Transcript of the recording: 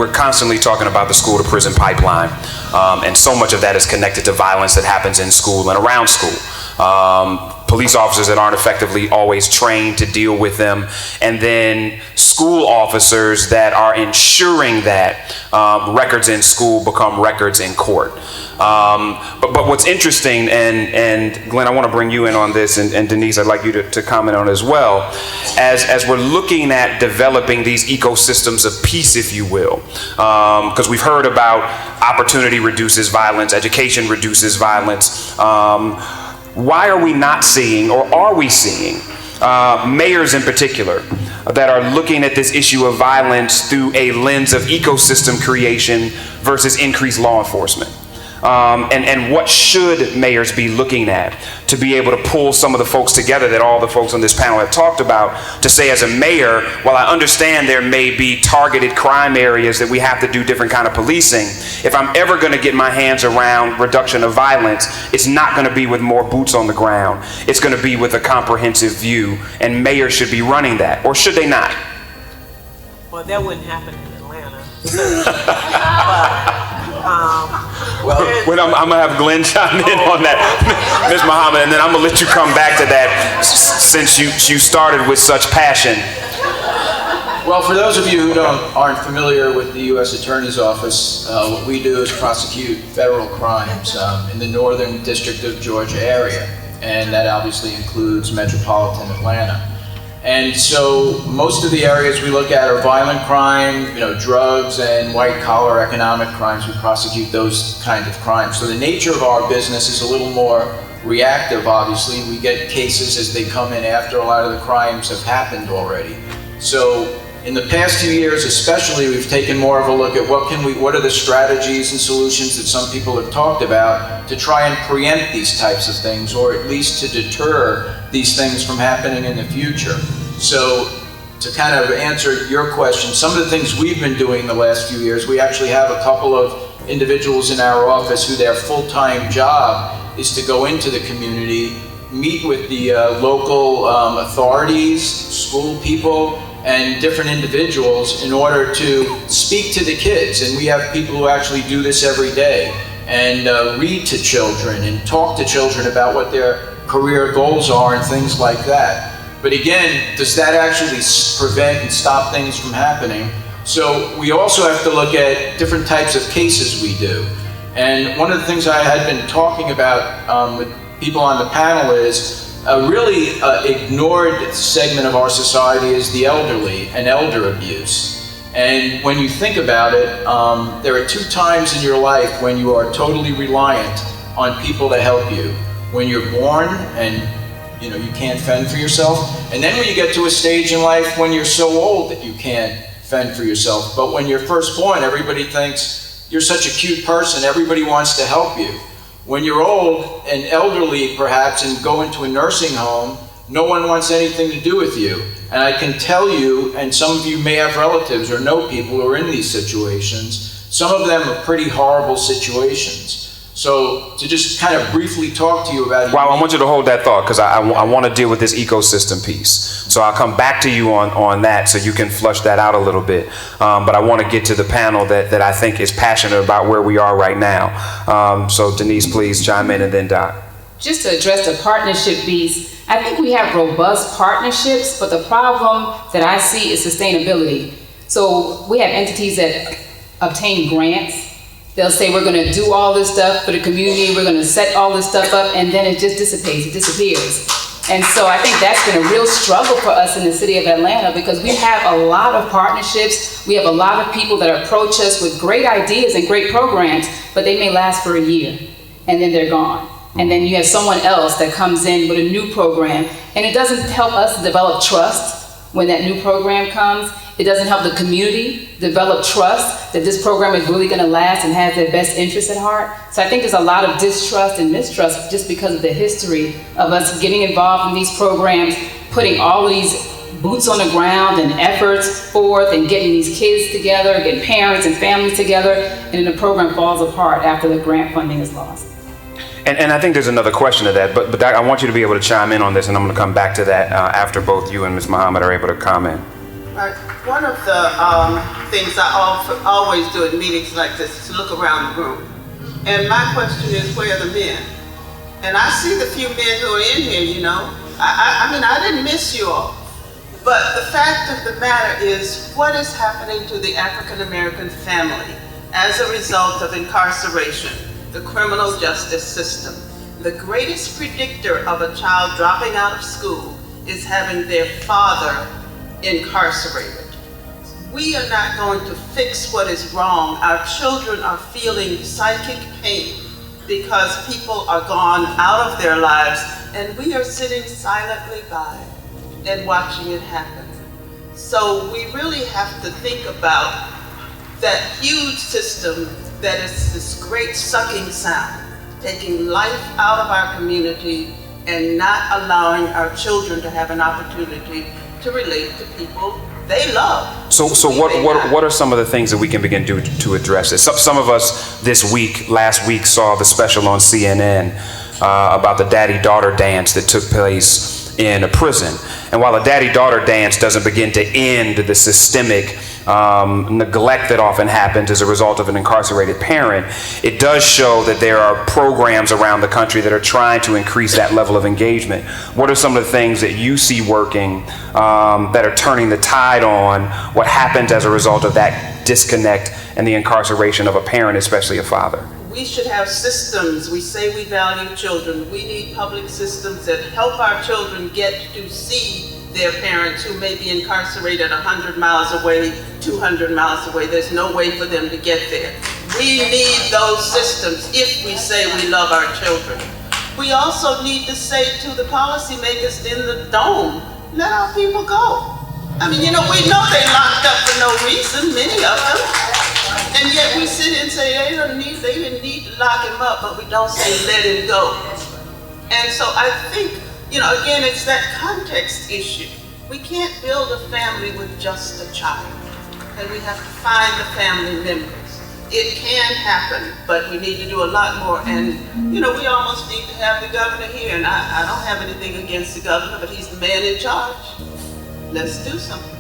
we're constantly talking about the school to prison pipeline, and so much of that is connected to violence that happens in school and around school. Police officers that aren't effectively always trained to deal with them, and then school officers that are ensuring that records in school become records in court. But what's interesting, and Glenn, I want to bring you in on this, and Denise, I'd like you to comment on it as well, as we're looking at developing these ecosystems of peace, if you will, because we've heard about opportunity reduces violence, education reduces violence. Why are we not seeing, or are we seeing, mayors in particular that are looking at this issue of violence through a lens of ecosystem creation versus increased law enforcement? And what should mayors be looking at to be able to pull some of the folks together that all the folks on this panel have talked about, to say, as a mayor, while I understand there may be targeted crime areas that we have to do different kind of policing, if I'm ever going to get my hands around reduction of violence, it's not going to be with more boots on the ground. It's going to be with a comprehensive view, and mayors should be running that, or should they not? Well, that wouldn't happen in Atlanta. Well, I'm going to have Glenn chime in on that, Ms. Muhammad, and then I'm going to let you come back to that since you started with such passion. Well, for those of you who aren't familiar with the U.S. Attorney's Office, what we do is prosecute federal crimes in the Northern District of Georgia area, and that obviously includes metropolitan Atlanta. And so most of the areas we look at are violent crime, drugs and white-collar economic crimes. We prosecute those kind of crimes. So the nature of our business is a little more reactive, obviously. We get cases as they come in after a lot of the crimes have happened already. So in the past few years especially, we've taken more of a look at what are the strategies and solutions that some people have talked about to try and preempt these types of things, or at least to deter these things from happening in the future. So to kind of answer your question, some of the things we've been doing the last few years, we actually have a couple of individuals in our office who their full-time job is to go into the community, meet with the local authorities, school people, and different individuals in order to speak to the kids. And we have people who actually do this every day and read to children and talk to children about what their career goals are and things like that. But again, does that actually prevent and stop things from happening? So we also have to look at different types of cases we do. And one of the things I had been talking about with people on the panel is a really ignored segment of our society is the elderly and elder abuse. And when you think about it, there are 2 times in your life when you are totally reliant on people to help you. When you're born and you can't fend for yourself, and then when you get to a stage in life when you're so old that you can't fend for yourself. But when you're first born, everybody thinks you're such a cute person, everybody wants to help you. When you're old and elderly perhaps and go into a nursing home, no one wants anything to do with you. And I can tell you, and some of you may have relatives or know people who are in these situations, some of them are pretty horrible situations. So to just kind of briefly talk to you about... Well, I want you to hold that thought, because I want to deal with this ecosystem piece. So I'll come back to you on that so you can flush that out a little bit. But I want to get to the panel that I think is passionate about where we are right now. So Denise, please chime in, and then Doc. Just to address the partnership piece, I think we have robust partnerships, but the problem that I see is sustainability. So we have entities that obtain grants. They'll say, we're going to do all this stuff for the community, we're going to set all this stuff up, and then it just dissipates, it disappears. And so I think that's been a real struggle for us in the city of Atlanta, because we have a lot of partnerships, we have a lot of people that approach us with great ideas and great programs, but they may last for a year, and then they're gone. And then you have someone else that comes in with a new program, and it doesn't help us to develop trust when that new program comes. It doesn't help the community develop trust that this program is really going to last and has their best interests at heart. So I think there's a lot of distrust and mistrust just because of the history of us getting involved in these programs, putting all of these boots on the ground and efforts forth and getting these kids together, getting parents and families together, and then the program falls apart after the grant funding is lost. And I think there's another question to that, but I want you to be able to chime in on this, and I'm going to come back to that after both you and Ms. Muhammad are able to comment. Right. One of the things I always do at meetings like this is to look around the room. And my question is, where are the men? And I see the few men who are in here, you know. I mean, I didn't miss you all. But the fact of the matter is, what is happening to the African American family as a result of incarceration, the criminal justice system? The greatest predictor of a child dropping out of school is having their father incarcerated. We are not going to fix what is wrong. Our children are feeling psychic pain because people are gone out of their lives, and we are sitting silently by and watching it happen. So we really have to think about that huge system that is this great sucking sound, taking life out of our community and not allowing our children to have an opportunity to relate to people they love. So what are some of the things that we can begin to address this? Some of us last week saw the special on CNN about the daddy-daughter dance that took place in a prison. And while a daddy-daughter dance doesn't begin to end the systemic neglect that often happens as a result of an incarcerated parent, it does show that there are programs around the country that are trying to increase that level of engagement. What are some of the things that you see working that are turning the tide on what happens as a result of that disconnect and the incarceration of a parent, especially a father? We should have systems. We say we value children. We need public systems that help our children get to see their parents who may be incarcerated 100 miles away, 200 miles away. There's no way for them to get there. We need those systems if we say we love our children. We also need to say to the policymakers in the dome, let our people go. I mean, you know, we know they locked up for no reason, many of them. And yet we sit and say they didn't need to lock him up, but we don't say let him go. And so I think, you know, again, it's that context issue. We can't build a family with just a child, and we have to find the family members. It can happen, but we need to do a lot more. And, you know, we almost need to have the governor here, and I don't have anything against the governor, but he's the man in charge. Let's do something.